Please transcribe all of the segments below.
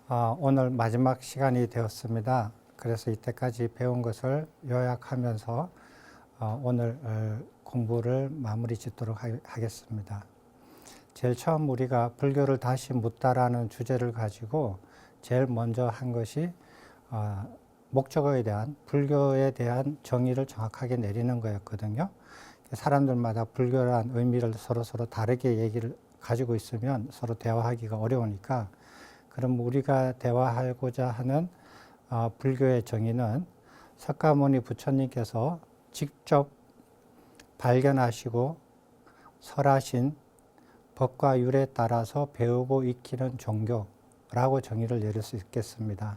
오늘 마지막 시간이 되었습니다. 그래서 이때까지 배운 것을 요약하면서 오늘 공부를 마무리 짓도록 하겠습니다. 제일 처음 우리가 불교를 다시 묻다라는 주제를 가지고 제일 먼저 한 것이 목적어에 대한, 불교에 대한 정의를 정확하게 내리는 거였거든요. 사람들마다 불교란 의미를 서로 다르게 얘기를 가지고 있으면 서로 대화하기가 어려우니까, 그럼 우리가 대화하고자 하는 불교의 정의는 석가모니 부처님께서 직접 발견하시고 설하신 법과 율에 따라서 배우고 익히는 종교라고 정의를 내릴 수 있겠습니다.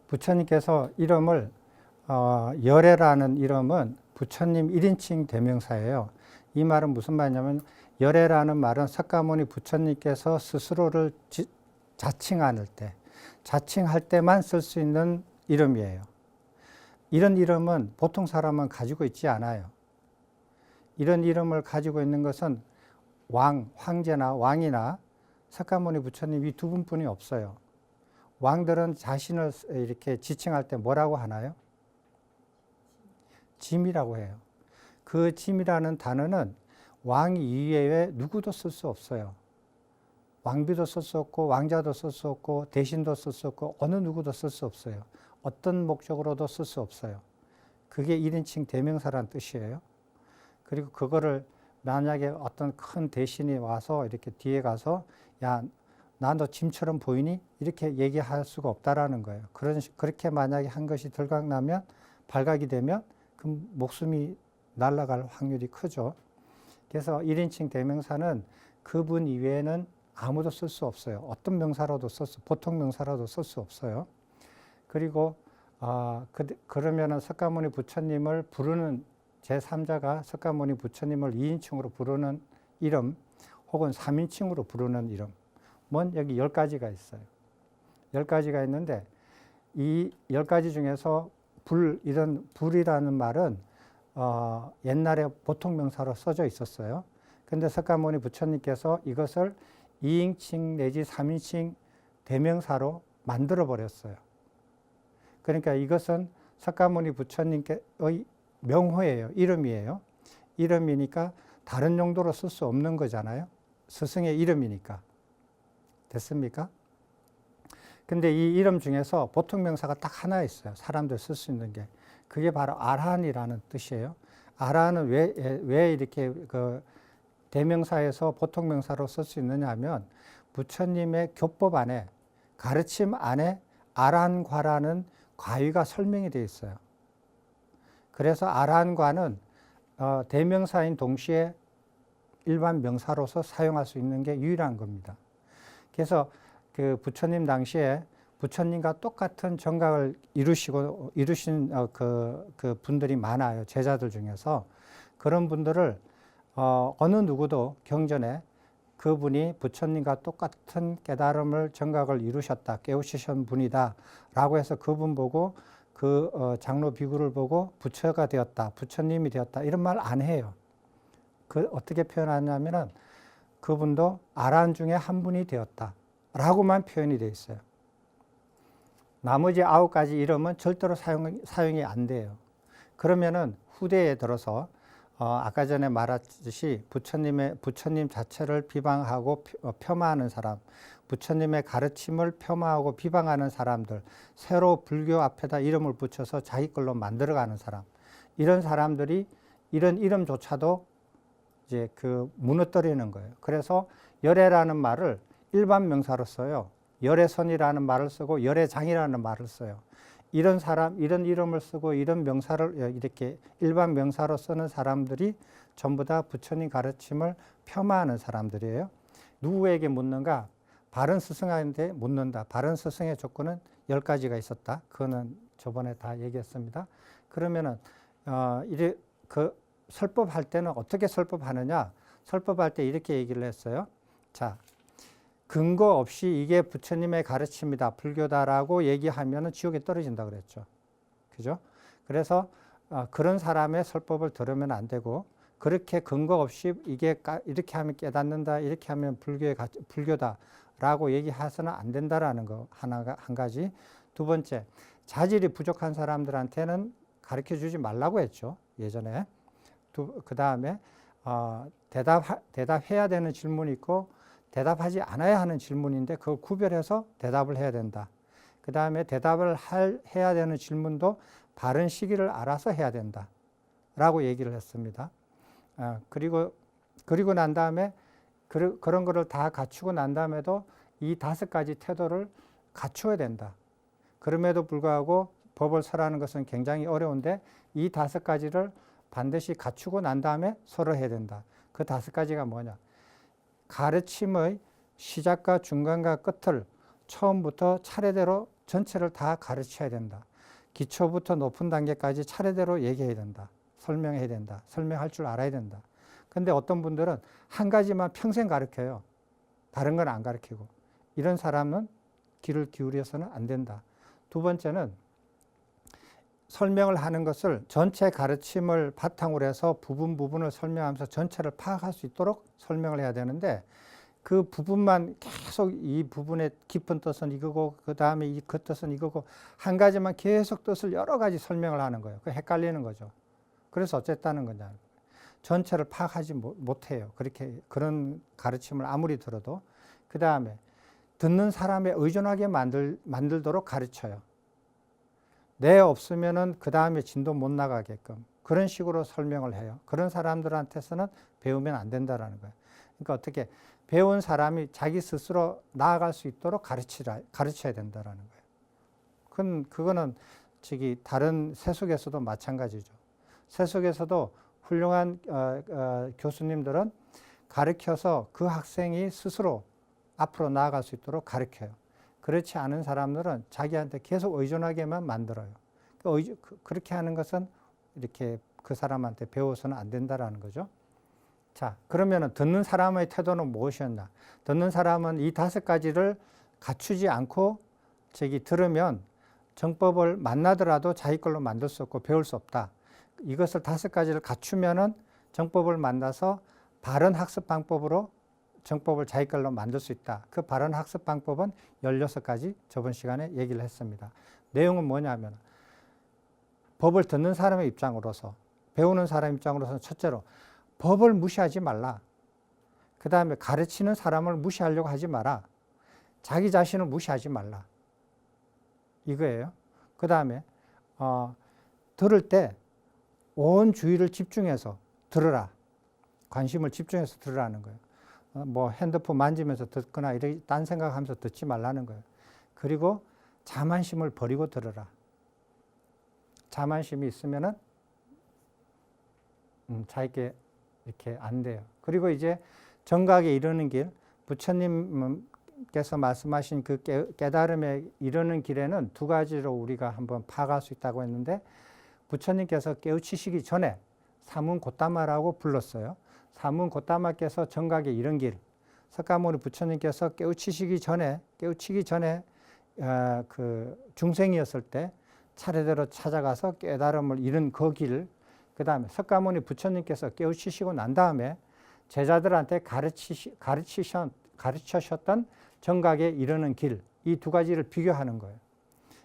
부처님께서 이름을 열애라는 이름은 부처님 1인칭 대명사예요. 이 말은 무슨 말이냐면, 열애라는 말은 석가모니 부처님께서 스스로를 자칭할 때만 쓸 수 있는 이름이에요. 이런 이름은 보통 사람은 가지고 있지 않아요. 이런 이름을 가지고 있는 것은 황제나 왕이나 석가모니 부처님 이 두 분뿐이 없어요. 왕들은 자신을 이렇게 지칭할 때 뭐라고 하나요? 짐이라고 해요. 그 짐이라는 단어는 왕 이외에 누구도 쓸 수 없어요. 왕비도 쓸 수 없고, 왕자도 쓸 수 없고, 대신도 쓸 수 없고, 어느 누구도 쓸 수 없어요. 어떤 목적으로도 쓸 수 없어요. 그게 1인칭 대명사라는 뜻이에요. 그리고 그거를 만약에 어떤 큰 대신이 와서 이렇게 뒤에 가서, 야, 나 너 짐처럼 보이니? 이렇게 얘기할 수가 없다라는 거예요. 그렇게 만약에 한 것이 들각나면, 발각이 되면 그 목숨이 날아갈 확률이 크죠. 그래서 1인칭 대명사는 그분 이외에는 아무도 쓸 수 없어요. 어떤 명사로도 보통 명사로도 쓸 수 없어요. 그리고 그러면은 석가모니 부처님을 부르는 제3자가 석가모니 부처님을 2인칭으로 부르는 이름, 혹은 3인칭으로 부르는 이름, 여기 10가지가 있어요. 10가지가 있는데, 이 10가지 중에서 이런 불이라는 말은 옛날에 보통 명사로 써져 있었어요. 근데 석가모니 부처님께서 이것을 2인칭 내지 3인칭 대명사로 만들어 버렸어요. 그러니까 이것은 석가모니 부처님의 명호예요. 이름이에요. 이름이니까 다른 용도로 쓸 수 없는 거잖아요. 스승의 이름이니까. 됐습니까? 근데 이 이름 중에서 보통 명사가 딱 하나 있어요. 사람들 쓸 수 있는 게. 그게 바로 아라한이라는 뜻이에요. 아라한은 왜 이렇게 대명사에서 보통 명사로 쓸 수 있느냐 하면, 부처님의 교법 안에, 가르침 안에 아라한과라는 과위가 설명이 되어 있어요. 그래서 아라한과는 대명사인 동시에 일반 명사로서 사용할 수 있는 게 유일한 겁니다. 그래서 그 부처님 당시에 부처님과 똑같은 정각을 이루신 그 분들이 많아요. 제자들 중에서. 그런 분들을 어느 누구도 경전에 그분이 부처님과 똑같은 깨달음을, 정각을 이루셨다, 깨우치신 분이다 라고 해서 그분 보고, 그 장로 비구를 보고 부처가 되었다, 부처님이 되었다, 이런 말 안 해요. 어떻게 표현하냐면은, 그분도 아라한 중에 한 분이 되었다 라고만 표현이 되어 있어요. 나머지 9가지 이름은 절대로 사용이 안 돼요. 그러면은 후대에 들어서 아까 전에 말했듯이 부처님 자체를 비방하고 폄하하는 사람, 부처님의 가르침을 폄하하고 비방하는 사람들, 새로 불교 앞에다 이름을 붙여서 자기 걸로 만들어가는 사람, 이런 사람들이 이런 이름조차도 이제 무너뜨리는 거예요. 그래서 열애라는 말을 일반 명사로 써요. 열애선이라는 말을 쓰고 열애장이라는 말을 써요. 이런 사람, 이런 이름을 쓰고 이런 명사를 이렇게 일반 명사로 쓰는 사람들이 전부 다 부처님 가르침을 폄하하는 사람들이에요. 누구에게 묻는가? 바른 스승한테 묻는다. 바른 스승의 조건은 10가지가 있었다. 그거는 저번에 다 얘기했습니다. 그러면은 설법할 때는 어떻게 설법하느냐? 설법할 때 이렇게 얘기를 했어요. 자, 근거 없이 이게 부처님의 가르침이다, 불교다라고 얘기하면 지옥에 떨어진다 그랬죠. 그죠? 그래서 그런 사람의 설법을 들으면 안 되고, 그렇게 근거 없이 이게 이렇게 하면 깨닫는다, 이렇게 하면 불교다 라고 얘기해서는 안 된다라는 거 한 가지. 두 번째, 자질이 부족한 사람들한테는 가르쳐 주지 말라고 했죠. 예전에. 그 다음에 대답해야 되는 질문이 있고 대답하지 않아야 하는 질문인데 그걸 구별해서 대답을 해야 된다. 그 다음에 대답을 해야 되는 질문도 바른 시기를 알아서 해야 된다. 라고 얘기를 했습니다. 그리고 난 다음에 그런 거를 다 갖추고 난 다음에도 이 5가지 태도를 갖추어야 된다. 그럼에도 불구하고 법을 설하는 것은 굉장히 어려운데 이 5가지를 반드시 갖추고 난 다음에 설해야 된다. 그 5가지가 뭐냐? 가르침의 시작과 중간과 끝을 처음부터 차례대로 전체를 다 가르쳐야 된다. 기초부터 높은 단계까지 차례대로 얘기해야 된다. 설명해야 된다. 설명할 줄 알아야 된다. 근데 어떤 분들은 한 가지만 평생 가르쳐요. 다른 건 안 가르치고. 이런 사람은 귀를 기울여서는 안 된다. 두 번째는 설명을 하는 것을 전체 가르침을 바탕으로 해서 부분을 설명하면서 전체를 파악할 수 있도록 설명을 해야 되는데 그 부분만 계속 이 부분의 깊은 뜻은 이거고 그 다음에 그 뜻은 이거고 한 가지만 계속 뜻을 여러 가지 설명을 하는 거예요. 그 헷갈리는 거죠. 그래서 어쨌다는 거냐. 전체를 파악하지 못해요. 그런 가르침을 아무리 들어도. 그 다음에 듣는 사람에 의존하게 만들도록 가르쳐요. 내 없으면은 그 다음에 진도 못 나가게끔 그런 식으로 설명을 해요. 그런 사람들한테서는 배우면 안 된다라는 거예요. 그러니까 어떻게 배운 사람이 자기 스스로 나아갈 수 있도록 가르쳐야 된다라는 거예요. 그거는 다른 세속에서도 마찬가지죠. 세속에서도 훌륭한 교수님들은 가르쳐서 그 학생이 스스로 앞으로 나아갈 수 있도록 가르쳐요. 그렇지 않은 사람들은 자기한테 계속 의존하게만 만들어요. 그렇게 하는 것은 이렇게 그 사람한테 배워서는 안 된다라는 거죠. 자, 그러면은 듣는 사람의 태도는 무엇이었나? 듣는 사람은 이 5가지를 갖추지 않고 들으면 정법을 만나더라도 자기 걸로 만들 수 없고 배울 수 없다. 이것을 5가지를 갖추면은 정법을 만나서 바른 학습 방법으로 정법을 자기 걸로 만들 수 있다. 그 바른 학습 방법은 16가지 저번 시간에 얘기를 했습니다. 내용은 뭐냐면 법을 듣는 사람의 입장으로서 배우는 사람 입장으로서는 첫째로 법을 무시하지 말라. 그 다음에 가르치는 사람을 무시하려고 하지 마라. 자기 자신을 무시하지 말라. 이거예요. 그 다음에 들을 때 온 주의를 집중해서 들으라. 관심을 집중해서 들으라는 거예요. 뭐 핸드폰 만지면서 듣거나 이렇게 딴 생각하면서 듣지 말라는 거예요. 그리고 자만심을 버리고 들으라. 자만심이 있으면은 자기게 이렇게 안 돼요. 그리고 이제 정각에 이르는 길, 부처님께서 말씀하신 그 깨달음에 이르는 길에는 2가지로 우리가 한번 파악할 수 있다고 했는데 부처님께서 깨우치시기 전에 사문고따마라고 불렀어요. 사문고따마께서 정각에 이른 길, 석가모니 부처님께서 깨우치기 전에 그 중생이었을 때 차례대로 찾아가서 깨달음을 이룬 그 길, 그 다음에 석가모니 부처님께서 깨우치시고 난 다음에 제자들한테 가르치셨던 정각에 이르는 길, 이 2가지를 비교하는 거예요.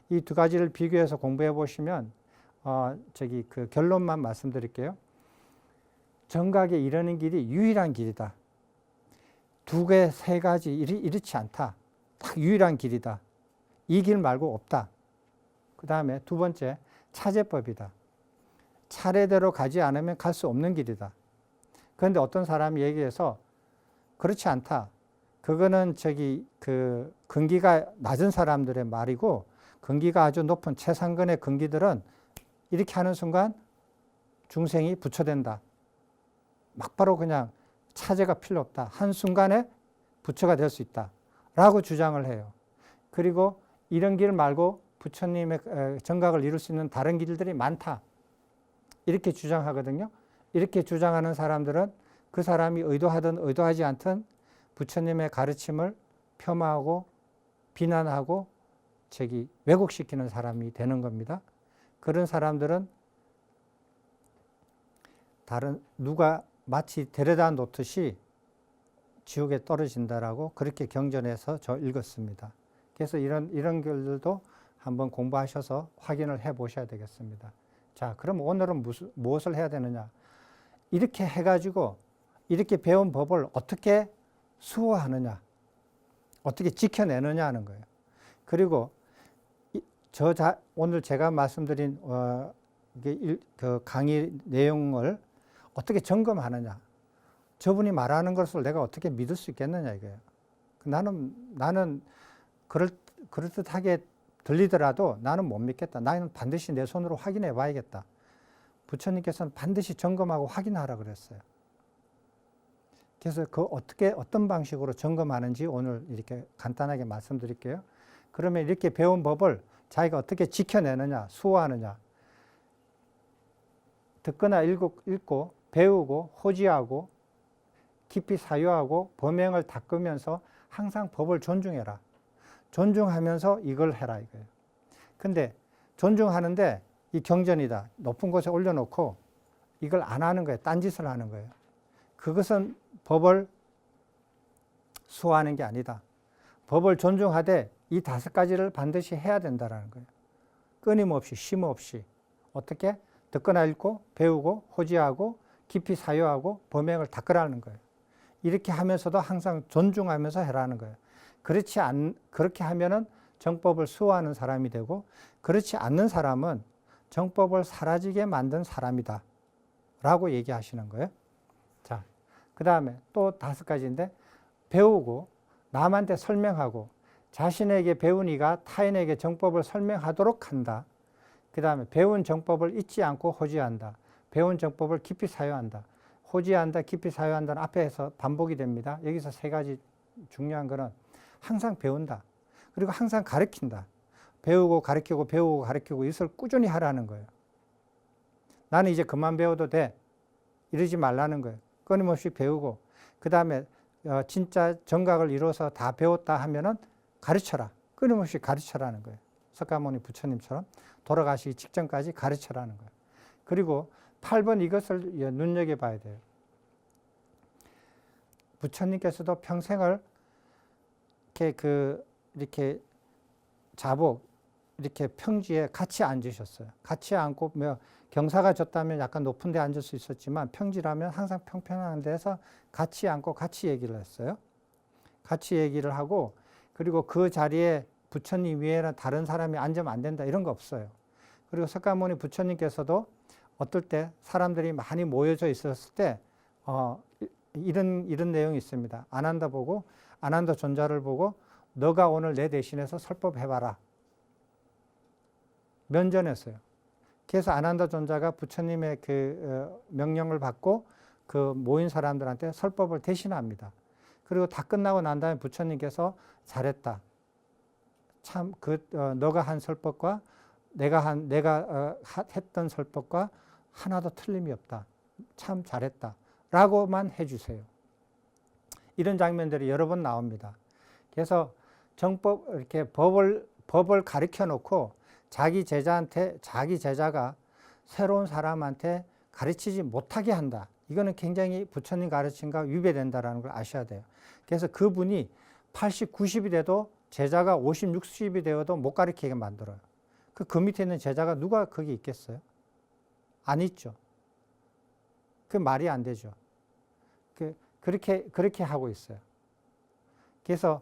이 2가지를 비교해서 공부해 보시면 그 결론만 말씀드릴게요. 정각에 이르는 길이 유일한 길이다. 2개, 3가지 이렇지 않다. 딱 유일한 길이다. 이 길 말고 없다. 그 다음에 2번째, 차제법이다. 차례대로 가지 않으면 갈 수 없는 길이다. 그런데 어떤 사람이 얘기해서 그렇지 않다. 그거는 그 근기가 낮은 사람들의 말이고 근기가 아주 높은 최상근의 근기들은 이렇게 하는 순간 중생이 부처된다. 막바로 그냥 차제가 필요 없다. 한순간에 부처가 될 수 있다. 라고 주장을 해요. 그리고 이런 길 말고 부처님의 정각을 이룰 수 있는 다른 길들이 많다. 이렇게 주장하거든요. 이렇게 주장하는 사람들은 그 사람이 의도하든 의도하지 않든 부처님의 가르침을 폄하하고 비난하고 왜곡시키는 사람이 되는 겁니다. 그런 사람들은 누가 마치 데려다 놓듯이 지옥에 떨어진다라고 그렇게 경전에서 저 읽었습니다. 그래서 이런 글들도 한번 공부하셔서 확인을 해 보셔야 되겠습니다. 자, 그럼 오늘은 무엇을 해야 되느냐? 이렇게 해가지고 이렇게 배운 법을 어떻게 수호하느냐, 어떻게 지켜내느냐 하는 거예요. 그리고 오늘 제가 말씀드린 그 강의 내용을 어떻게 점검하느냐, 저분이 말하는 것을 내가 어떻게 믿을 수 있겠느냐 이거예요. 나는 그럴듯하게 들리더라도 나는 못 믿겠다. 나는 반드시 내 손으로 확인해 봐야겠다. 부처님께서는 반드시 점검하고 확인하라 그랬어요. 그래서 어떤 방식으로 점검하는지 오늘 이렇게 간단하게 말씀드릴게요. 그러면 이렇게 배운 법을 자기가 어떻게 지켜내느냐, 수호하느냐. 듣거나 읽고 배우고 호지하고 깊이 사유하고 범행을 닦으면서 항상 법을 존중해라. 존중하면서 이걸 해라 이거예요. 근데 존중하는데 이 경전이다. 높은 곳에 올려놓고 이걸 안 하는 거예요. 딴짓을 하는 거예요. 그것은 법을 수호하는 게 아니다. 법을 존중하되 이 5가지를 반드시 해야 된다는 거예요. 끊임없이 쉼없이 어떻게 듣거나 읽고 배우고 호지하고 깊이 사유하고 범행을 닦으라는 거예요. 이렇게 하면서도 항상 존중하면서 해라는 거예요. 그렇게 하면은 정법을 수호하는 사람이 되고, 그렇지 않는 사람은 정법을 사라지게 만든 사람이다 라고 얘기하시는 거예요. 자, 그 다음에 또 5가지인데, 배우고 남한테 설명하고 자신에게 배운 이가 타인에게 정법을 설명하도록 한다. 그 다음에 배운 정법을 잊지 않고 호지한다. 배운 정법을 깊이 사유한다. 호지한다, 깊이 사유한다는 앞에서 반복이 됩니다. 여기서 3가지 중요한 거는 항상 배운다. 그리고 항상 가르친다. 배우고 가르치고 배우고 가르치고 이것을 꾸준히 하라는 거예요. 나는 이제 그만 배워도 돼. 이러지 말라는 거예요. 끊임없이 배우고, 그 다음에 진짜 정각을 이뤄서 다 배웠다 하면은 가르쳐라. 끊임없이 가르쳐라는 거예요. 석가모니 부처님처럼 돌아가시기 직전까지 가르쳐라는 거예요. 그리고 8번 이것을 눈여겨봐야 돼요. 부처님께서도 평생을 이렇게 자복, 이렇게 평지에 같이 앉으셨어요. 같이 앉고, 경사가 졌다면 약간 높은 데 앉을 수 있었지만 평지라면 항상 평평한 데서 같이 앉고 같이 얘기를 했어요. 같이 얘기를 하고, 그리고 그 자리에 부처님 위에는 다른 사람이 앉으면 안 된다 이런 거 없어요. 그리고 석가모니 부처님께서도 어떨 때 사람들이 많이 모여져 있었을 때 이런 내용이 있습니다. 아난다 존자를 보고 너가 오늘 내 대신해서 설법해봐라. 면전했어요. 그래서 아난다 존자가 부처님의 명령을 받고 그 모인 사람들한테 설법을 대신합니다. 그리고 다 끝나고 난 다음에 부처님께서 잘했다. 참 너가 한 설법과 내가 했던 설법과 하나도 틀림이 없다. 참 잘했다. 라고만 해주세요. 이런 장면들이 여러 번 나옵니다. 그래서 이렇게 법을 가르쳐 놓고 자기 제자가 새로운 사람한테 가르치지 못하게 한다. 이거는 굉장히 부처님 가르침과 위배된다는 걸 아셔야 돼요. 그래서 그분이 80, 90이 돼도 제자가 50, 60이 되어도 못 가르치게 만들어요. 그 밑에 있는 제자가 누가 거기 있겠어요? 안 있죠. 그 말이 안 되죠. 그렇게 하고 있어요. 그래서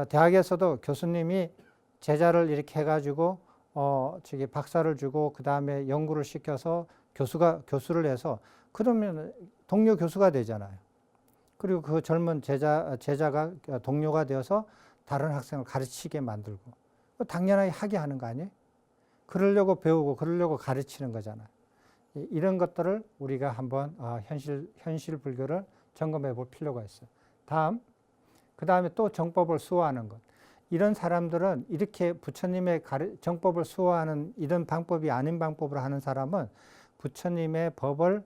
대학에서도 교수님이 제자를 이렇게 해가지고 박사를 주고 그 다음에 연구를 시켜서 교수를 해서 그러면 동료 교수가 되잖아요. 그리고 그 젊은 제자가 동료가 되어서 다른 학생을 가르치게 만들고 당연하게 하게 하는 거 아니에요? 그러려고 배우고 그러려고 가르치는 거잖아요. 이런 것들을 우리가 한번 현실 불교를 점검해 볼 필요가 있어요. 그 다음에 또 정법을 수호하는 것. 이런 사람들은 이렇게 부처님의 정법을 수호하는 이런 방법이 아닌 방법으로 하는 사람은 부처님의 법을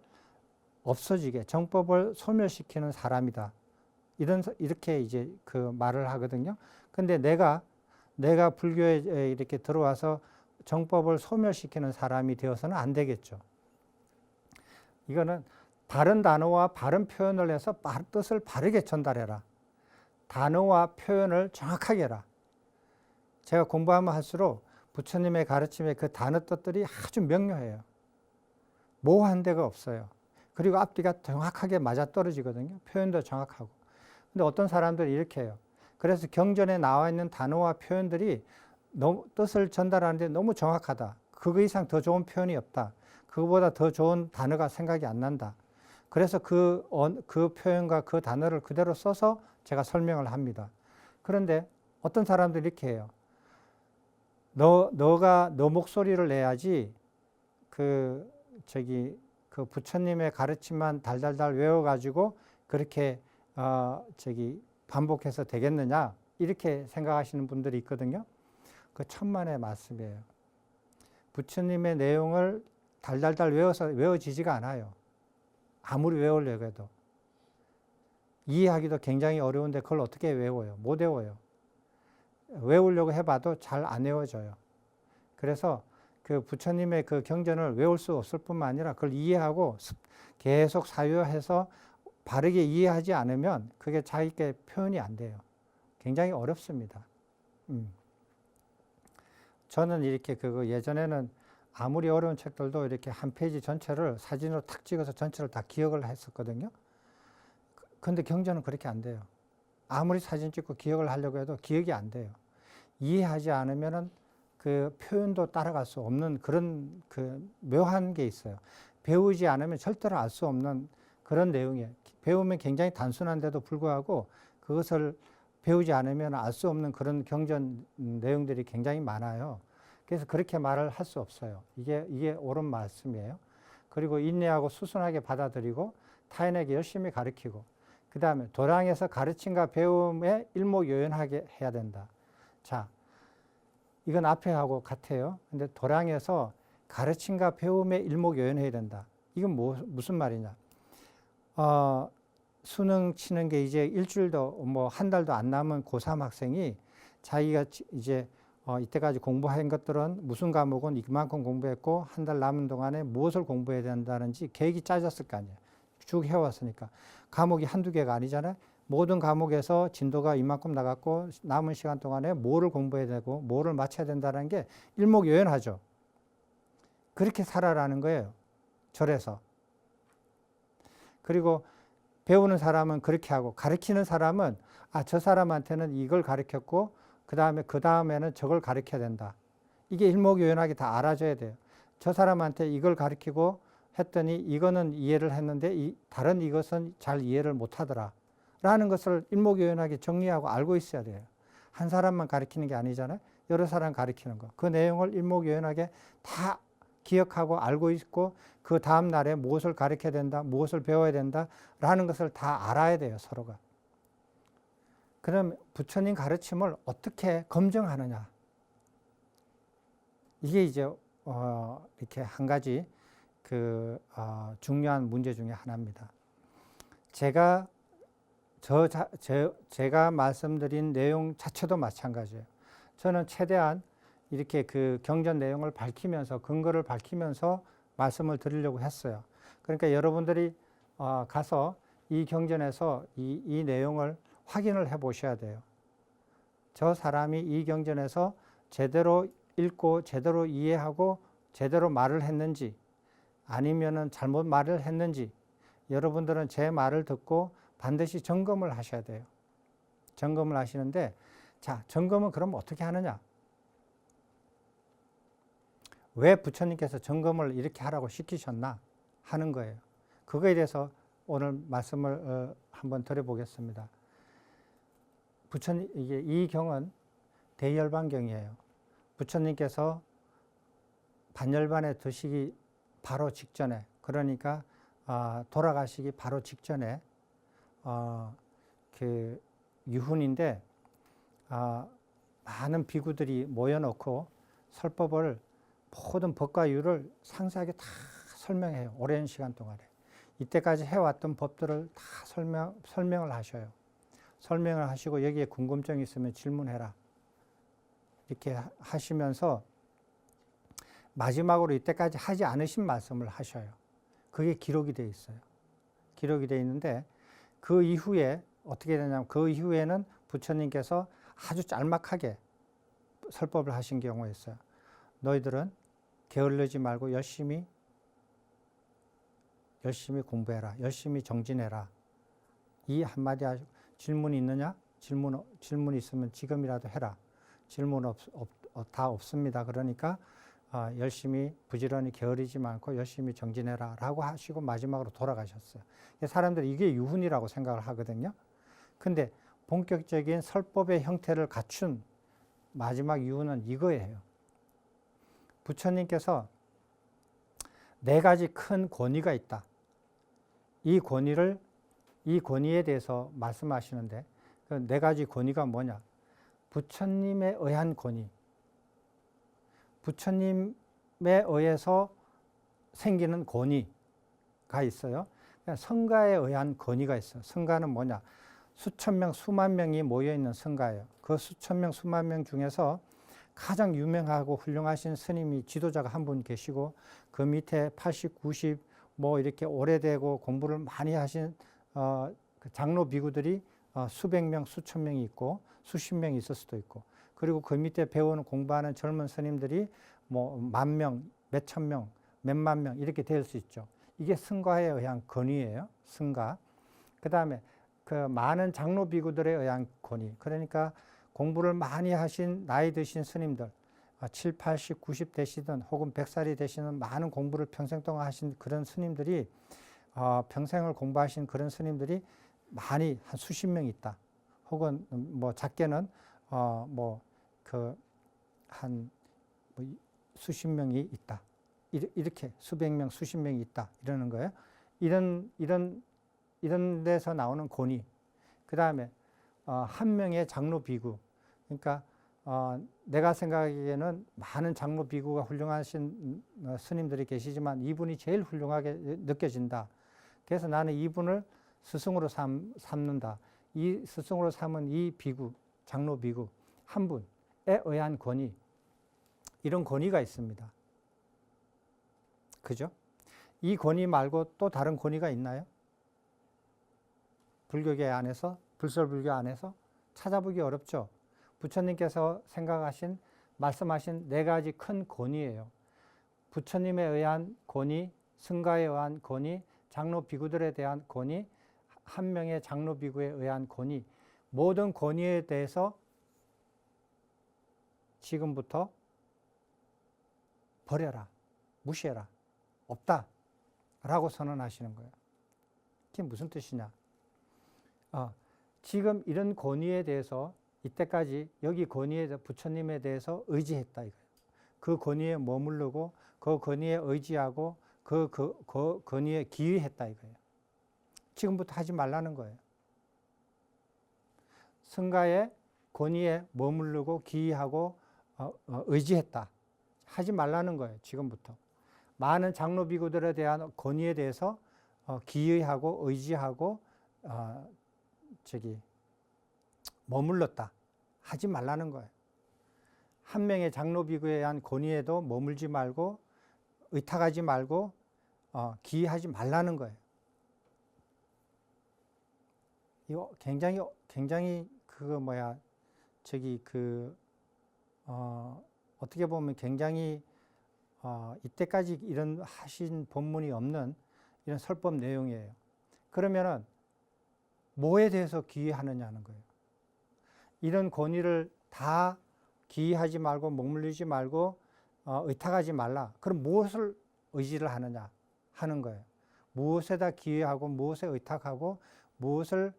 없어지게 정법을 소멸시키는 사람이다. 이렇게 이제 그 말을 하거든요. 근데 내가 불교에 이렇게 들어와서 정법을 소멸시키는 사람이 되어서는 안 되겠죠. 이거는 바른 단어와 바른 표현을 해서 뜻을 바르게 전달해라. 단어와 표현을 정확하게 해라. 제가 공부하면 할수록 부처님의 가르침의 그 단어 뜻들이 아주 명료해요. 모호한 데가 없어요. 그리고 앞뒤가 정확하게 맞아떨어지거든요. 표현도 정확하고. 근데 어떤 사람들이 이렇게 해요. 그래서 경전에 나와 있는 단어와 표현들이 뜻을 전달하는데 너무 정확하다. 그거 이상 더 좋은 표현이 없다. 그거보다 더 좋은 단어가 생각이 안 난다. 그래서 그 표현과 그 단어를 그대로 써서 제가 설명을 합니다. 그런데 어떤 사람들이 이렇게 해요. 너가 너 목소리를 내야지 그 부처님의 가르침만 달달달 외워가지고 그렇게 반복해서 되겠느냐 이렇게 생각하시는 분들이 있거든요. 그 천만의 말씀이에요. 부처님의 내용을 달달달 외워지지가 않아요. 아무리 외우려고 해도. 이해하기도 굉장히 어려운데 그걸 어떻게 외워요? 못 외워요. 외우려고 해봐도 잘 안 외워져요. 그래서 그 부처님의 그 경전을 외울 수 없을 뿐만 아니라 그걸 이해하고 계속 사유해서 바르게 이해하지 않으면 그게 자기께 표현이 안 돼요. 굉장히 어렵습니다. 저는 이렇게 예전에는 아무리 어려운 책들도 이렇게 한 페이지 전체를 사진으로 탁 찍어서 전체를 다 기억을 했었거든요. 근데 경전은 그렇게 안 돼요. 아무리 사진 찍고 기억을 하려고 해도 기억이 안 돼요. 이해하지 않으면은 그 표현도 따라갈 수 없는 그런 묘한 게 있어요. 배우지 않으면 절대로 알 수 없는 그런 내용이에요. 배우면 굉장히 단순한데도 불구하고 그것을 배우지 않으면 알 수 없는 그런 경전 내용들이 굉장히 많아요. 그래서 그렇게 말을 할 수 없어요. 이게 옳은 말씀이에요. 그리고 인내하고 수순하게 받아들이고 타인에게 열심히 가르치고 그 다음에 도량에서 가르침과 배움에 일목요연하게 해야 된다. 자, 이건 앞에 하고 같아요. 근데 도량에서 가르침과 배움에 일목요연해야 된다. 이건 무슨 말이냐. 수능 치는 게 이제 일주일도 한 달도 안 남은 고3 학생이 자기가 이제 이때까지 공부한 것들은 무슨 과목은 이만큼 공부했고 한 달 남은 동안에 무엇을 공부해야 된다는지 계획이 짜졌을 거 아니에요. 쭉 해왔으니까. 과목이 한두 개가 아니잖아요. 모든 과목에서 진도가 이만큼 나갔고 남은 시간 동안에 뭐를 공부해야 되고 뭐를 마쳐야 된다는 게 일목요연하죠. 그렇게 살아라는 거예요. 절에서. 그리고 배우는 사람은 그렇게 하고 가르치는 사람은 저 사람한테는 이걸 가르쳤고 그 다음에는 저걸 가르쳐야 된다. 이게 일목요연하게 다 알아줘야 돼요. 저 사람한테 이걸 가르치고 했더니 이거는 이해를 했는데 다른 이것은 잘 이해를 못하더라. 라는 것을 일목요연하게 정리하고 알고 있어야 돼요. 한 사람만 가르치는 게 아니잖아요. 여러 사람 가르치는 거. 그 내용을 일목요연하게 다 기억하고 알고 있고 그 다음 날에 무엇을 가르쳐야 된다, 무엇을 배워야 된다 라는 것을 다 알아야 돼요, 서로가. 그럼 부처님 가르침을 어떻게 검증하느냐. 이게 이제 이렇게 한 가지 중요한 문제 중에 하나입니다. 제가 말씀드린 내용 자체도 마찬가지예요. 저는 최대한 이렇게 그 경전 내용을 밝히면서 근거를 밝히면서 말씀을 드리려고 했어요. 그러니까 여러분들이 가서 이 경전에서 이 내용을 확인을 해 보셔야 돼요. 저 사람이 이 경전에서 제대로 읽고 제대로 이해하고 제대로 말을 했는지 아니면은 잘못 말을 했는지 여러분들은 제 말을 듣고 반드시 점검을 하셔야 돼요. 점검을 하시는데 자, 점검은 그럼 어떻게 하느냐? 왜 부처님께서 점검을 이렇게 하라고 시키셨나 하는 거예요. 그거에 대해서 오늘 말씀을 한번 드려보겠습니다. 이 경은 대열반경이에요. 부처님께서 반열반에 드시기 바로 직전에, 그러니까 돌아가시기 바로 직전에 그 유훈인데 많은 비구들이 모여놓고 설법을 모든 법과 유를 상세하게 다 설명해요. 오랜 시간 동안에. 이때까지 해왔던 법들을 다 설명을 하셔요. 설명을 하시고 여기에 궁금증이 있으면 질문해라. 이렇게 하시면서 마지막으로 이때까지 하지 않으신 말씀을 하셔요. 그게 기록이 되어 있어요. 기록이 되어 있는데 그 이후에 어떻게 되냐면 그 이후에는 부처님께서 아주 짤막하게 설법을 하신 경우가 있어요. 너희들은 게을르지 말고 열심히 공부해라. 열심히 정진해라. 이 한마디 하시고 질문이 있느냐? 질문이 있으면 지금이라도 해라. 질문 다 없습니다. 그러니까 열심히 부지런히 게으르지 말고 열심히 정진해라 라고 하시고 마지막으로 돌아가셨어요. 사람들이 이게 유훈이라고 생각을 하거든요. 근데 본격적인 설법의 형태를 갖춘 마지막 유훈은 이거예요. 부처님께서 4가지 큰 권위가 있다. 이 권위에 대해서 말씀하시는데 그 4가지 권위가 뭐냐? 부처님에 의한 권위, 부처님에 의해서 생기는 권위가 있어요. 성가에 의한 권위가 있어요. 성가는 뭐냐? 수천 명, 수만 명이 모여있는 성가예요. 그 수천 명, 수만 명 중에서 가장 유명하고 훌륭하신 스님이 지도자가 한 분 계시고 그 밑에 80, 90 뭐 이렇게 오래되고 공부를 많이 하신 그 장로 비구들이 수백 명, 수천 명이 있고 수십 명이 있을 수도 있고 그리고 그 밑에 배우는 공부하는 젊은 스님들이 뭐 10,000명, 몇천 명, 몇만 명 이렇게 될 수 있죠. 이게 승가에 의한 권위예요. 승가. 그 다음에 그 많은 장로 비구들에 의한 권위. 그러니까 공부를 많이 하신 나이 드신 스님들 7, 80, 90 되시든 혹은 100살이 되시는 많은 공부를 평생 동안 하신 그런 스님들이 평생을 공부하신 그런 스님들이 많이 한 수십 명 있다. 혹은 뭐 작게는 수십 명이 있다. 이렇게 수백 명, 수십 명이 있다. 이러는 거예요. 이런 데서 나오는 권위. 그 다음에 한 명의 장로 비구. 그러니까 내가 생각하기에는 많은 장로 비구가 훌륭하신 스님들이 계시지만 이분이 제일 훌륭하게 느껴진다. 그래서 나는 이분을 스승으로 삼는다. 이 스승으로 삼은 이 비구, 장로 비구 한 분에 의한 권위, 이런 권위가 있습니다. 그죠? 이 권위 말고 또 다른 권위가 있나요? 불교계 안에서, 불설불교 안에서 찾아보기 어렵죠. 부처님께서 말씀하신 4가지 큰 권위예요. 부처님에 의한 권위, 승가에 의한 권위, 장로 비구들에 대한 권위, 한 명의 장로 비구에 의한 권위, 모든 권위에 대해서 지금부터 버려라, 무시해라, 없다 라고 선언하시는 거예요. 그게 무슨 뜻이냐? 지금 이런 권위에 대해서 이때까지 여기 권위에 대해서 부처님에 대해서 의지했다 이거예요. 그 권위에 머무르고 그 권위에 의지하고 그 권위에 기의했다 이거예요. 지금부터 하지 말라는 거예요. 승가의 권위에 머무르고 기의하고 의지했다. 하지 말라는 거예요. 지금부터. 많은 장로 비구들에 대한 권위에 대해서 기의하고 의지하고 머물렀다. 하지 말라는 거예요. 한 명의 장로 비구에 대한 권위에도 머물지 말고 의탁하지 말고 기의하지 말라는 거예요. 이거 굉장히 어떻게 보면 굉장히 이때까지 이런 하신 법문이 없는 이런 설법 내용이에요. 그러면은 뭐에 대해서 기의하느냐는 거예요. 이런 권위를 다 기의하지 말고 머물리지 말고 의탁하지 말라. 그럼 무엇을 의지를 하느냐 하는 거예요. 무엇에다 기의하고 무엇에 의탁하고 무엇을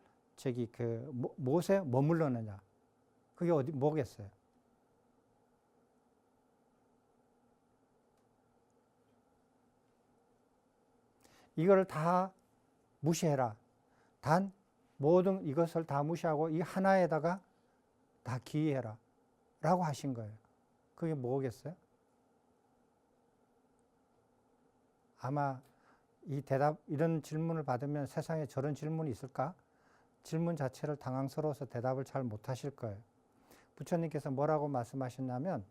무엇에 머물러느냐. 그게 뭐겠어요? 이걸 다 무시해라. 단 모든 이것을 다 무시하고 이 하나에다가 다 기의해라 라고 하신 거예요. 그게 뭐겠어요? 아마 이런 질문을 받으면 세상에 저런 질문이 있을까? 질문 자체를 당황스러워서 대답을 잘 못하실 거예요. 부처님께서 뭐라고 말씀하셨냐면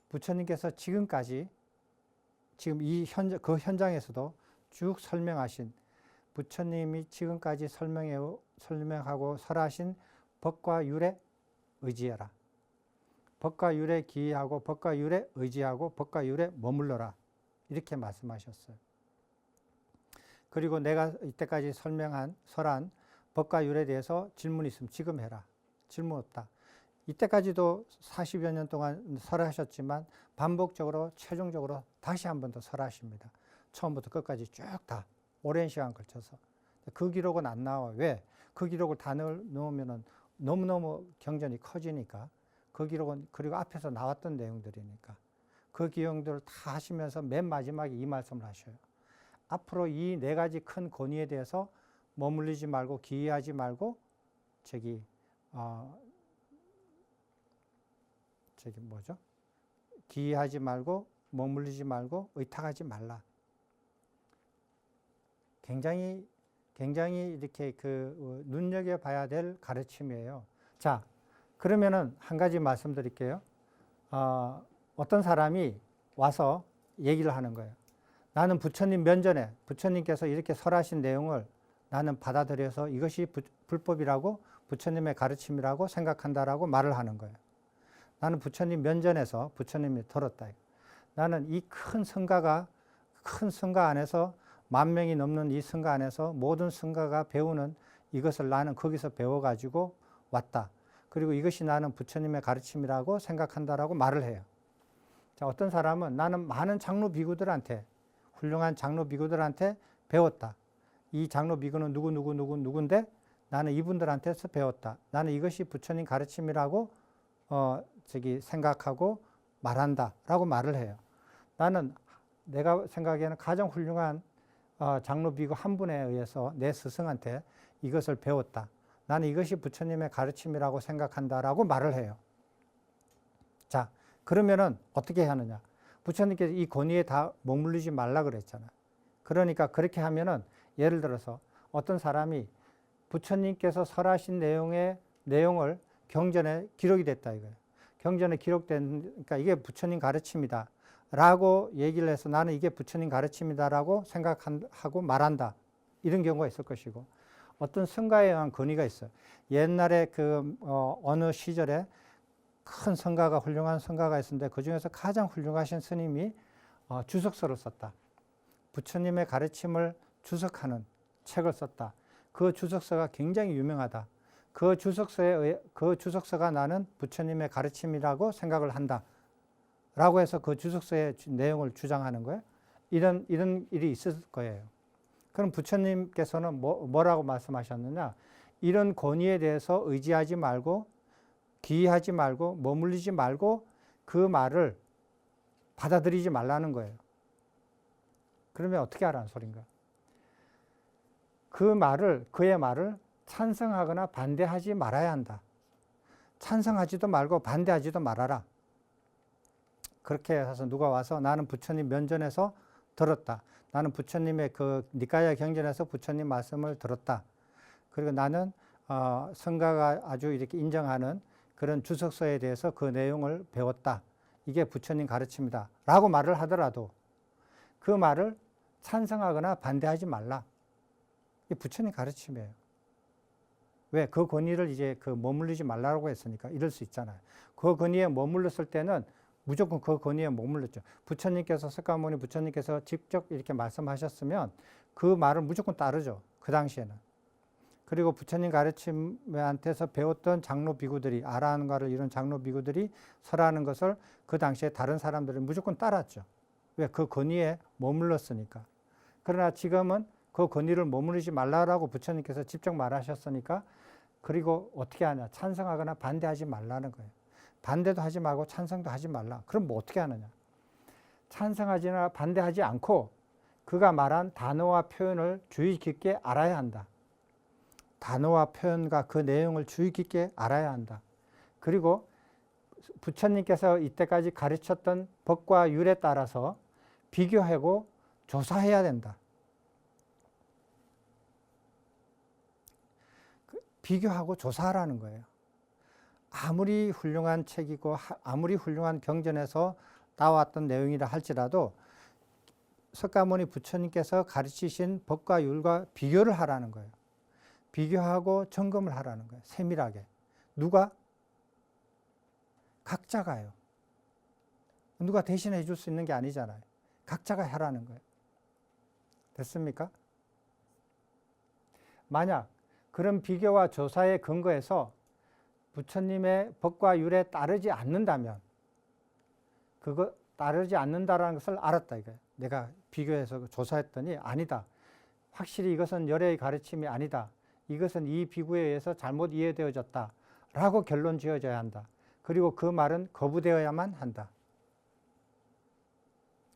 부처님께서 지금까지 지금 그 현장에서도 쭉 설명하신 부처님이 지금까지 설명하고 설하신 법과 율에 의지해라. 법과 율에 기이하고 법과 율에 의지하고 법과 율에 머물러라. 이렇게 말씀하셨어요. 그리고 내가 이때까지 설한 법과 율에 대해서 질문 있으면 지금 해라. 질문 없다. 이때까지도 40여 년 동안 설하셨지만 반복적으로 최종적으로 다시 한 번 더 설하십니다. 처음부터 끝까지 쭉 다 오랜 시간 걸쳐서. 그 기록은 안 나와. 왜? 그 기록을 다 넣으면 너무너무 경전이 커지니까. 그 기록은 그리고 앞에서 나왔던 내용들이니까. 그 기용들을 다 하시면서 맨 마지막에 이 말씀을 하셔요. 앞으로 이 네 가지 큰 권위에 대해서 머물리지 말고 기이하지 말고 기이하지 말고 머물리지 말고 의탁하지 말라. 굉장히 이렇게 눈여겨봐야 될 가르침이에요. 자, 그러면은 한 가지 말씀드릴게요. 어떤 사람이 와서 얘기를 하는 거예요. 나는 부처님 면전에 부처님께서 이렇게 설하신 내용을 나는 받아들여서 이것이 불법이라고 부처님의 가르침이라고 생각한다라고 말을 하는 거예요. 나는 부처님 면전에서 부처님이 들었다. 나는 이 큰 성가 안에서 10,000명이 넘는 이 성가 안에서 모든 성가가 배우는 이것을 나는 거기서 배워가지고 왔다. 그리고 이것이 나는 부처님의 가르침이라고 생각한다라고 말을 해요. 자, 어떤 사람은 나는 많은 장로 비구들한테 훌륭한 장로 비구들한테 배웠다. 이 장로 비구는 누군데 나는 이분들한테서 배웠다. 나는 이것이 부처님 가르침이라고 생각하고 말한다 라고 말을 해요. 나는 내가 생각하기에는 가장 훌륭한 장로 비구 한 분에 의해서 내 스승한테 이것을 배웠다. 나는 이것이 부처님의 가르침이라고 생각한다라고 말을 해요. 자, 그러면은 어떻게 하느냐? 부처님께서 이 권위에 다 머물리지 말라 그랬잖아요. 그러니까 그렇게 하면은 예를 들어서 어떤 사람이 부처님께서 설하신 내용을 경전에 기록이 됐다 이거예요. 경전에 그러니까 이게 부처님 가르침이다 라고 얘기를 해서 나는 이게 부처님 가르침이다라고 생각하고 말한다. 이런 경우가 있을 것이고, 어떤 성가에 의한 권위가 있어요. 옛날에 어느 시절에 큰 성가가, 훌륭한 성가가 있었는데 그 중에서 가장 훌륭하신 스님이 주석서를 썼다. 부처님의 가르침을 주석하는 책을 썼다. 그 주석서가 굉장히 유명하다. 그 주석서가 나는 부처님의 가르침이라고 생각을 한다. 라고 해서 그 주석서의 내용을 주장하는 거예요. 이런 일이 있을 거예요. 그럼 부처님께서는 뭐라고 말씀하셨느냐? 이런 권위에 대해서 의지하지 말고, 기이하지 말고, 머물리지 말고 그 말을 받아들이지 말라는 거예요. 그러면 어떻게 하라는 소린가? 그의 말을 찬성하거나 반대하지 말아야 한다. 찬성하지도 말고 반대하지도 말아라. 그렇게 해서 누가 와서 나는 부처님 면전에서 들었다. 나는 부처님의 니까야 경전에서 부처님 말씀을 들었다. 그리고 나는 성가가 아주 이렇게 인정하는 그런 주석서에 대해서 그 내용을 배웠다. 이게 부처님 가르침이다. 라고 말을 하더라도 그 말을 찬성하거나 반대하지 말라. 이게 부처님 가르침이에요. 왜? 그 권위를 이제 머물리지 말라고 했으니까 이럴 수 있잖아요. 그 권위에 머물렀을 때는 무조건 그 권위에 머물렀죠. 석가모니 부처님께서 직접 이렇게 말씀하셨으면 그 말을 무조건 따르죠. 그 당시에는. 그리고 부처님 가르침한테서 배웠던 장로 비구들이, 아라한가를 이룬 장로 비구들이 설하는 것을 그 당시에 다른 사람들은 무조건 따랐죠. 왜? 그 권위에 머물렀으니까. 그러나 지금은 그 권위를 머무르지 말라라고 부처님께서 직접 말하셨으니까, 그리고 어떻게 하냐? 찬성하거나 반대하지 말라는 거예요. 반대도 하지 말고 찬성도 하지 말라. 그럼 뭐 어떻게 하느냐? 찬성하지나 반대하지 않고 그가 말한 단어와 표현을 주의 깊게 알아야 한다. 단어와 표현과 그 내용을 주의 깊게 알아야 한다. 그리고 부처님께서 이때까지 가르쳤던 법과 율에 따라서 비교하고 조사해야 된다. 비교하고 조사하라는 거예요. 아무리 훌륭한 책이고 아무리 훌륭한 경전에서 나왔던 내용이라 할지라도 석가모니 부처님께서 가르치신 법과 율과 비교를 하라는 거예요. 비교하고 점검을 하라는 거예요. 세밀하게. 누가? 각자가요. 누가 대신해 줄 수 있는 게 아니잖아요. 각자가 하라는 거예요. 됐습니까? 만약 그런 비교와 조사에 근거해서 부처님의 법과 율에 따르지 않는다면, 그거 따르지 않는다라는 것을 알았다 이거예요. 내가 비교해서 조사했더니 아니다. 확실히 이것은 열애의 가르침이 아니다. 이것은 이 비구에 의해서 잘못 이해되어졌다. 라고 결론 지어져야 한다. 그리고 그 말은 거부되어야만 한다.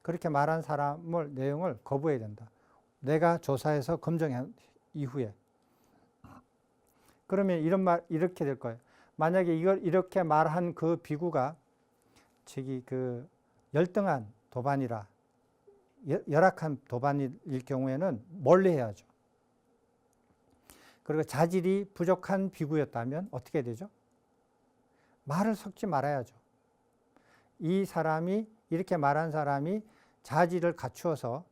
그렇게 말한 사람을, 내용을 거부해야 된다. 내가 조사해서 검증한 이후에. 그러면 이렇게 될 거예요. 만약에 이걸 이렇게 말한 그 비구가 열등한 도반이라, 열악한 도반일 경우에는 멀리 해야죠. 그리고 자질이 부족한 비구였다면 어떻게 되죠? 말을 섞지 말아야죠. 이 사람이, 이렇게 말한 사람이 자질을 갖추어서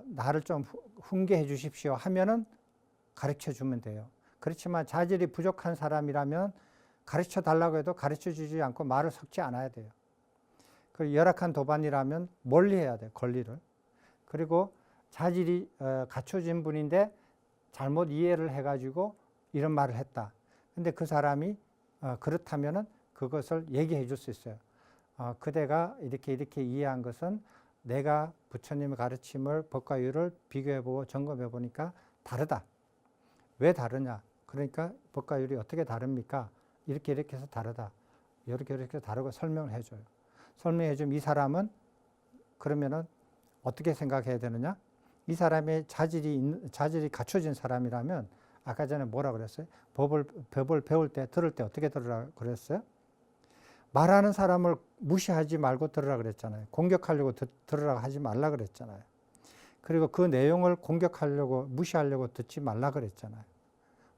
나를 좀 훈계해 주십시오 하면은 가르쳐 주면 돼요. 그렇지만 자질이 부족한 사람이라면 가르쳐 달라고 해도 가르쳐 주지 않고 말을 섞지 않아야 돼요. 그리고 열악한 도반이라면 멀리 해야 돼요. 권리를. 그리고 자질이 갖춰진 분인데 잘못 이해를 해가지고 이런 말을 했다. 근데 그 사람이 그렇다면은 그것을 얘기해 줄 수 있어요. 그대가 이렇게 이해한 것은 내가 부처님의 가르침을 법과 율을 비교해보고 점검해보니까 다르다. 왜 다르냐? 그러니까 법과 율이 어떻게 다릅니까? 이렇게 해서 다르다. 이렇게 다르고 설명을 해줘요. 설명해 주면 이 사람은 그러면은 어떻게 생각해야 되느냐? 이 사람의 자질이 갖춰진 사람이라면 아까 전에 뭐라 그랬어요? 법을 배울 때, 들을 때 어떻게 들으라 그랬어요? 말하는 사람을 무시하지 말고 들으라 그랬잖아요. 공격하려고 들으라고 하지 말라 그랬잖아요. 그리고 그 내용을 공격하려고, 무시하려고 듣지 말라 그랬잖아요.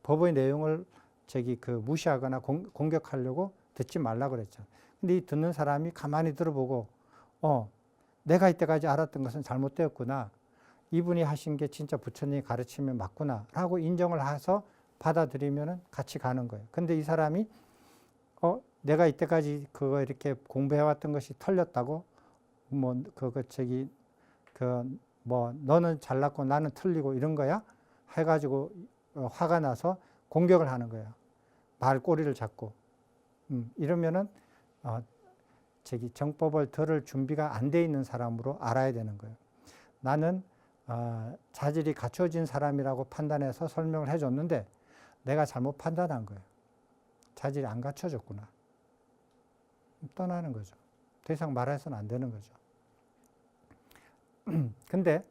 법의 내용을 무시하거나 공격하려고 듣지 말라 그랬잖아요. 근데 이 듣는 사람이 가만히 들어보고, 내가 이때까지 알았던 것은 잘못되었구나. 이분이 하신 게 진짜 부처님이 가르침이 맞구나. 라고 인정을 해서 받아들이면 같이 가는 거예요. 근데 이 사람이, 내가 이때까지 그거 이렇게 공부해왔던 것이 틀렸다고, 너는 잘났고 나는 틀리고 이런 거야? 해가지고 화가 나서 공격을 하는 거야. 말 꼬리를 잡고. 이러면은, 정법을 들을 준비가 안 돼 있는 사람으로 알아야 되는 거예요. 나는 자질이 갖춰진 사람이라고 판단해서 설명을 해줬는데 내가 잘못 판단한 거예요. 자질이 안 갖춰졌구나. 떠나는 거죠. 더 이상 말해서는 안 되는 거죠. 근데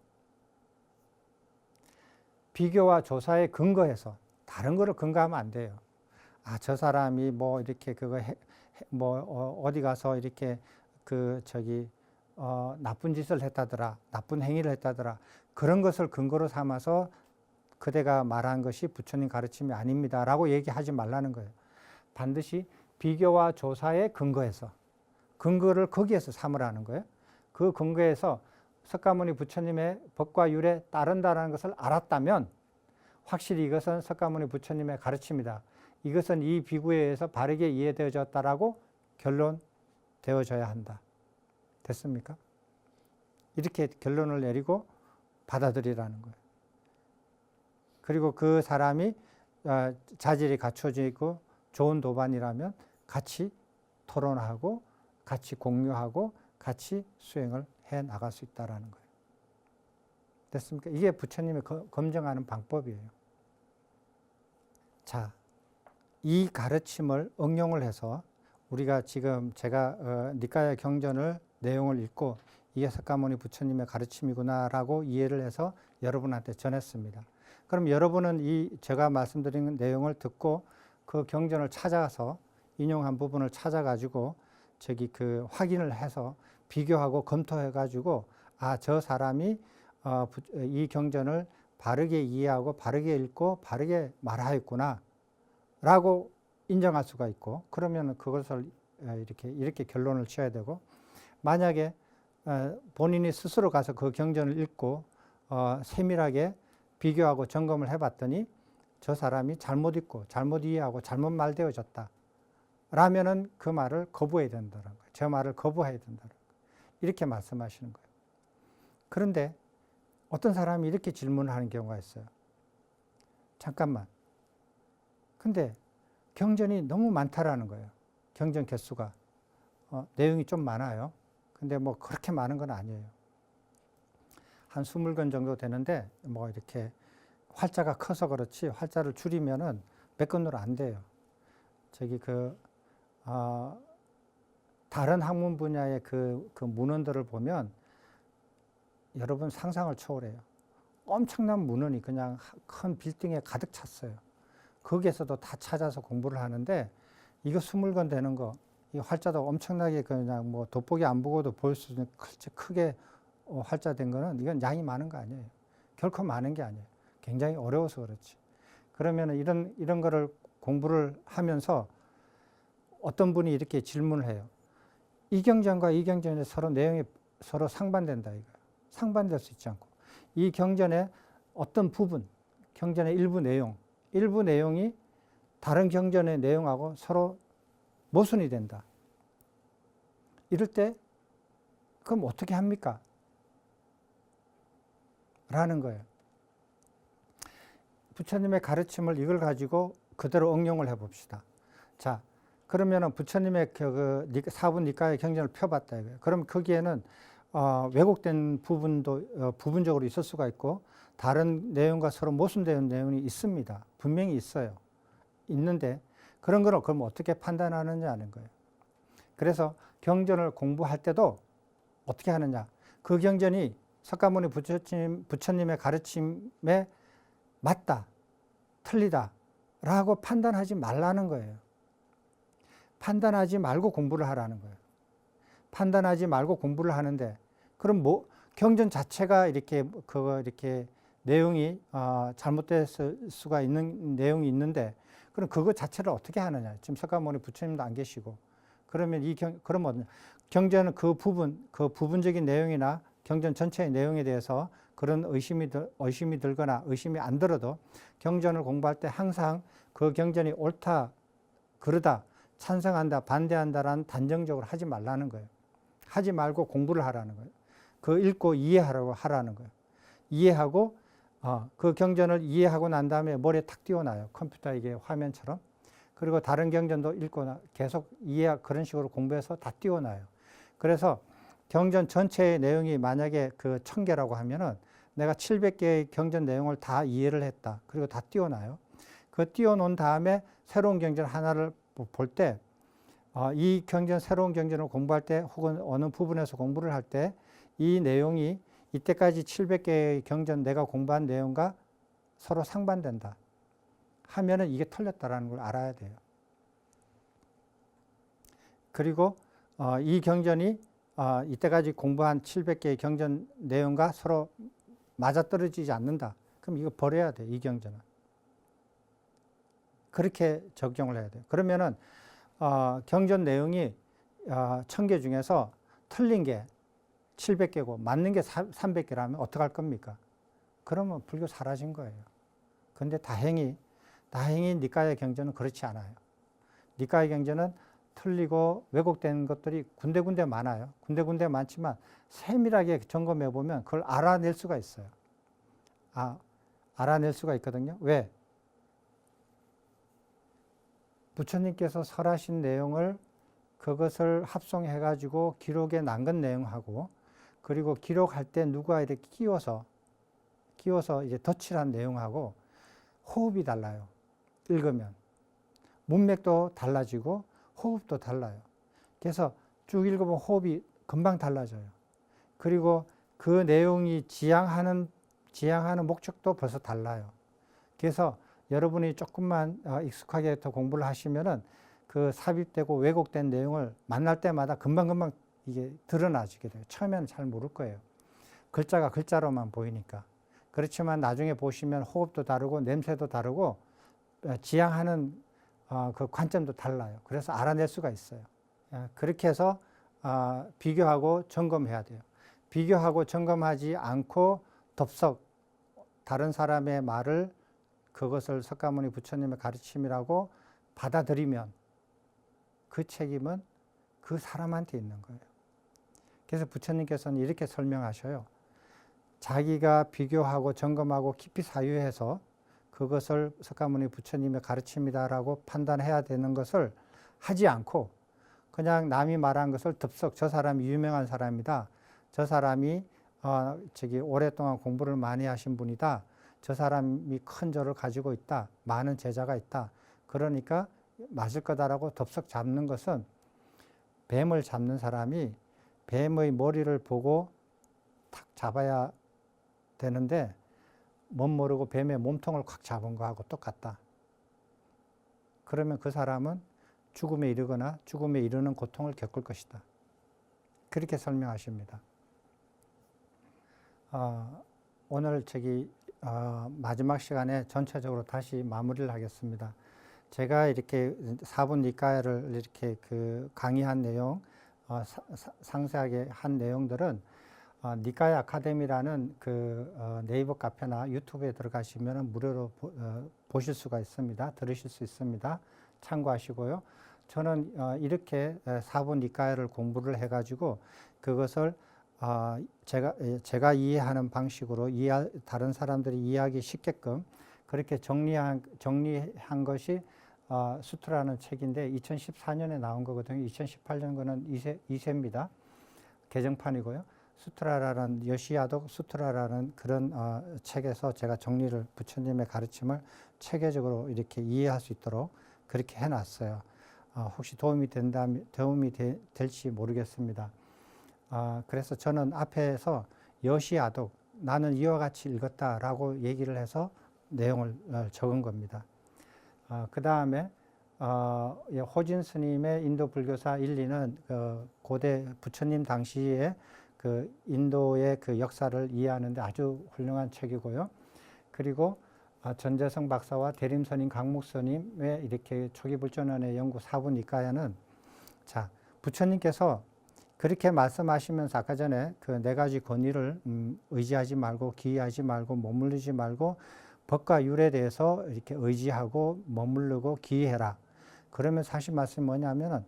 비교와 조사에 근거해서 다른 거를 근거하면 안 돼요. 저 사람이 어디 가서 이렇게 나쁜 짓을 했다더라, 나쁜 행위를 했다더라, 그런 것을 근거로 삼아서 그대가 말한 것이 부처님 가르침이 아닙니다 라고 얘기하지 말라는 거예요. 반드시 비교와 조사에 근거해서, 근거를 거기에서 삼으라는 거예요. 그 근거에서 석가모니 부처님의 법과 율에 따른다는 것을 알았다면 확실히 이것은 석가모니 부처님의 가르침이다. 이것은 이 비구에 의해서 바르게 이해되어졌다라고 결론되어져야 한다. 됐습니까? 이렇게 결론을 내리고 받아들이라는 거예요. 그리고 그 사람이 자질이 갖춰지고 좋은 도반이라면 같이 토론하고 같이 공유하고 같이 수행을 해 나갈 수 있다는 거예요. 됐습니까? 이게 부처님이 검증하는 방법이에요. 자, 이 가르침을 응용을 해서 우리가 지금 제가 니카야 경전을 내용을 읽고 이게 석가모니 부처님의 가르침이구나라고 이해를 해서 여러분한테 전했습니다. 그럼 여러분은 제가 말씀드린 내용을 듣고 그 경전을 찾아서 인용한 부분을 찾아가지고 확인을 해서 비교하고 검토해가지고 저 사람이 이 경전을 바르게 이해하고 바르게 읽고 바르게 말하였구나 라고 인정할 수가 있고, 그러면 그것을 이렇게 결론을 지어야 되고, 만약에 본인이 스스로 가서 그 경전을 읽고 세밀하게 비교하고 점검을 해봤더니 저 사람이 잘못 읽고 잘못 이해하고 잘못 말되어졌다 라면은 그 말을 거부해야 된다는 거예요. 저 말을 거부해야 된다는 거예요. 이렇게 말씀하시는 거예요. 그런데 어떤 사람이 이렇게 질문을 하는 경우가 있어요. 잠깐만. 근데 경전이 너무 많다라는 거예요. 경전 개수가. 내용이 좀 많아요. 근데 뭐 그렇게 많은 건 아니에요. 한 20권 정도 되는데 뭐 이렇게 활자가 커서 그렇지 활자를 줄이면은 몇 권으로 안 돼요. 저기 다른 학문 분야의 그 문헌들을 보면 여러분 상상을 초월해요. 엄청난 문헌이 그냥 큰 빌딩에 가득 찼어요. 거기에서도 다 찾아서 공부를 하는데 이거 20권 되는 거, 이 활자도 엄청나게 그냥 뭐 돋보기 안 보고도 볼 수 있는 크게 활자된 거는 이건 양이 많은 거 아니에요. 결코 많은 게 아니에요. 굉장히 어려워서 그렇지. 그러면 이런 거를 공부를 하면서 어떤 분이 이렇게 질문을 해요. 이 경전과 이 경전의 서로 내용이 서로 상반된다 이거예요. 상반될 수 있지 않고 이 경전의 어떤 부분, 경전의 일부 내용이 다른 경전의 내용하고 서로 모순이 된다. 이럴 때 그럼 어떻게 합니까? 라는 거예요. 부처님의 가르침을 이걸 가지고 그대로 응용을 해봅시다. 자, 그러면은 부처님의 사분 니까의 경전을 펴봤다 이거예요. 그럼 거기에는 왜곡된 부분도 부분적으로 있을 수가 있고 다른 내용과 서로 모순되는 내용이 있습니다. 분명히 있어요. 있는데 그런 걸 그럼 어떻게 판단하느냐는 거예요. 그래서 경전을 공부할 때도 어떻게 하느냐. 그 경전이 석가모니 부처님의 가르침에 맞다, 틀리다 라고 판단하지 말라는 거예요. 판단하지 말고 공부를 하라는 거예요. 판단하지 말고 공부를 하는데 그럼 뭐 경전 자체가 이렇게 내용이 잘못됐을 수가 있는 내용이 있는데 그럼 그거 자체를 어떻게 하느냐. 지금 석가모니 부처님도 안 계시고 그러면 그러면 경전은 그 부분적인 내용이나 경전 전체의 내용에 대해서 그런 의심이 들거나 의심이 안 들어도 경전을 공부할 때 항상 그 경전이 옳다, 그르다, 찬성한다, 반대한다라는 단정적으로 하지 말라는 거예요. 하지 말고 공부를 하라는 거예요. 그 읽고 이해하라고 하라는 거예요. 이해하고 그 경전을 이해하고 난 다음에 머리에 탁 띄워놔요. 컴퓨터 이게 화면처럼. 그리고 다른 경전도 읽고 계속 그런 식으로 공부해서 다 띄워놔요. 그래서 경전 전체의 내용이 만약에 그 1000개라고 하면은 내가 700개의 경전 내용을 다 이해를 했다. 그리고 다 띄워놔요. 그 띄워놓은 다음에 새로운 경전 하나를 볼 때, 이 새로운 경전을 공부할 때 혹은 어느 부분에서 공부를 할 때 이 내용이 이때까지 700개의 경전 내가 공부한 내용과 서로 상반된다 하면은 이게 틀렸다라는 걸 알아야 돼요. 그리고 이 경전이 이때까지 공부한 700개의 경전 내용과 서로 맞아떨어지지 않는다. 그럼 이거 버려야 돼, 이 경전은. 그렇게 적용을 해야 돼요. 그러면은 경전 내용이 1000개 중에서 틀린 게 700개고 맞는 게 300개라면 어떡할 겁니까? 그러면 불교 사라진 거예요. 근데 다행히 니까의 경전은 그렇지 않아요. 니까의 경전은 틀리고 왜곡된 것들이 군데군데 많아요. 군데군데 많지만 세밀하게 점검해 보면 그걸 알아낼 수가 있어요. 알아낼 수가 있거든요. 왜? 부처님께서 설하신 내용을 그것을 합성해 가지고 기록에 남긴 내용하고 그리고 기록할 때 누가 이렇게 끼워서 이제 덧칠한 내용하고 호흡이 달라요. 읽으면 문맥도 달라지고 호흡도 달라요. 그래서 쭉 읽으면 호흡이 금방 달라져요. 그리고 그 내용이 지향하는 목적도 벌써 달라요. 그래서 여러분이 조금만 익숙하게 더 공부를 하시면은 그 삽입되고 왜곡된 내용을 만날 때마다 금방금방 이게 드러나지게 돼요. 처음에는 잘 모를 거예요. 글자가 글자로만 보이니까. 그렇지만 나중에 보시면 호흡도 다르고 냄새도 다르고 지향하는 그 관점도 달라요. 그래서 알아낼 수가 있어요. 그렇게 해서 비교하고 점검해야 돼요. 비교하고 점검하지 않고 덥석 다른 사람의 말을 그것을 석가모니 부처님의 가르침이라고 받아들이면 그 책임은 그 사람한테 있는 거예요. 그래서 부처님께서는 이렇게 설명하셔요. 자기가 비교하고 점검하고 깊이 사유해서 그것을 석가모니 부처님의 가르침이다라고 판단해야 되는 것을 하지 않고 그냥 남이 말한 것을 덥석 저 사람이 유명한 사람이다. 저 사람이 오랫동안 공부를 많이 하신 분이다. 저 사람이 큰 절을 가지고 있다. 많은 제자가 있다. 그러니까 맞을 거다라고 덥석 잡는 것은 뱀을 잡는 사람이 뱀의 머리를 보고 탁 잡아야 되는데 못 모르고 뱀의 몸통을 콱 잡은 거하고 똑같다. 그러면 그 사람은 죽음에 이르거나 죽음에 이르는 고통을 겪을 것이다. 그렇게 설명하십니다. 오늘 마지막 시간에 전체적으로 다시 마무리를 하겠습니다. 제가 이렇게 사분 니까야를 이렇게 강의한 내용, 상세하게 한 내용들은 니까야 아카데미라는 네이버 카페나 유튜브에 들어가시면 무료로 보실 수가 있습니다. 들으실 수 있습니다. 참고하시고요. 저는 이렇게 사분 니까야를 공부를 해가지고 그것을 제가 이해하는 방식으로 다른 사람들이 이해하기 쉽게끔 그렇게 정리한 것이 수트라는 책인데 2014년에 나온 거거든요. 2018년 거는 2세입니다. 개정판이고요. 수트라라는 여시야독 수트라라는 그런 책에서 제가 정리를 부처님의 가르침을 체계적으로 이렇게 이해할 수 있도록 그렇게 해놨어요. 혹시 도움이 될지 모르겠습니다. 그래서 저는 앞에서 여시야독 나는 이와 같이 읽었다라고 얘기를 해서 내용을 적은 겁니다. 그 다음에 호진 스님의 인도 불교사 1, 2는 고대 부처님 당시에 인도의 역사를 이해하는데 아주 훌륭한 책이고요. 그리고 전재성 박사와 대림스님, 강묵스님의 이렇게 초기불전원의 연구 사분 니까야는 부처님께서 그렇게 말씀하시면서 아까 전에 네 가지 권위를 의지하지 말고 기의하지 말고 머무르지 말고 법과 율에 대해서 이렇게 의지하고 머무르고 기의해라. 그러면 사실 말씀이 뭐냐면은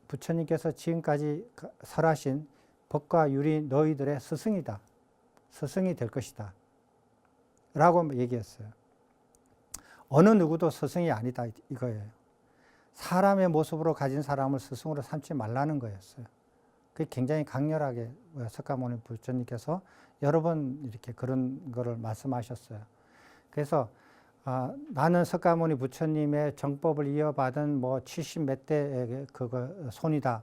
부처님께서 지금까지 설하신 법과 율이 너희들의 스승이다. 스승이 될 것이다. 라고 얘기했어요. 어느 누구도 스승이 아니다 이거예요. 사람의 모습으로 가진 사람을 스승으로 삼지 말라는 거였어요. 그게 굉장히 강렬하게 석가모니 부처님께서 여러 번 이렇게 그런 거를 말씀하셨어요. 그래서 나는 석가모니 부처님의 정법을 이어받은 70 몇 대의 손이다.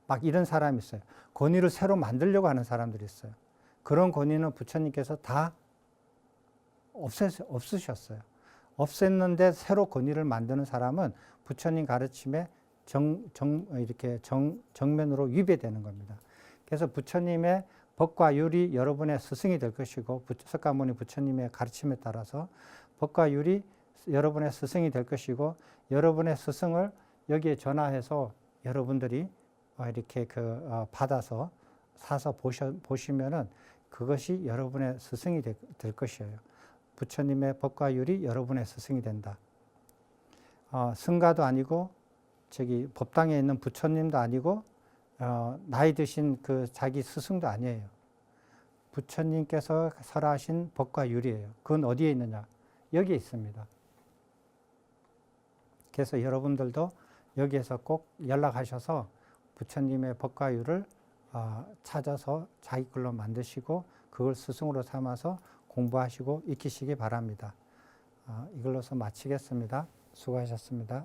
막 이런 사람이 있어요. 권위를 새로 만들려고 하는 사람들이 있어요. 그런 권위는 부처님께서 다 없으셨어요. 없앴는데 새로 권위를 만드는 사람은 부처님 가르침에 정면으로 위배되는 겁니다. 그래서 부처님의 법과 율이 여러분의 스승이 될 것이고 석가모니 부처님의 가르침에 따라서 법과 율이 여러분의 스승이 될 것이고 여러분의 스승을 여기에 전화해서 여러분들이 이렇게 받아서 사서 보시면은 그것이 여러분의 스승이 될 것이에요. 부처님의 법과 율이 여러분의 스승이 된다. 승가도 아니고 법당에 있는 부처님도 아니고 나이 드신 자기 스승도 아니에요. 부처님께서 설하신 법과 율이에요. 그건 어디에 있느냐? 여기에 있습니다. 그래서 여러분들도 여기에서 꼭 연락하셔서 부처님의 법과 율을 찾아서 자기 걸로 만드시고 그걸 스승으로 삼아서 공부하시고 익히시기 바랍니다. 이걸로서 마치겠습니다. 수고하셨습니다.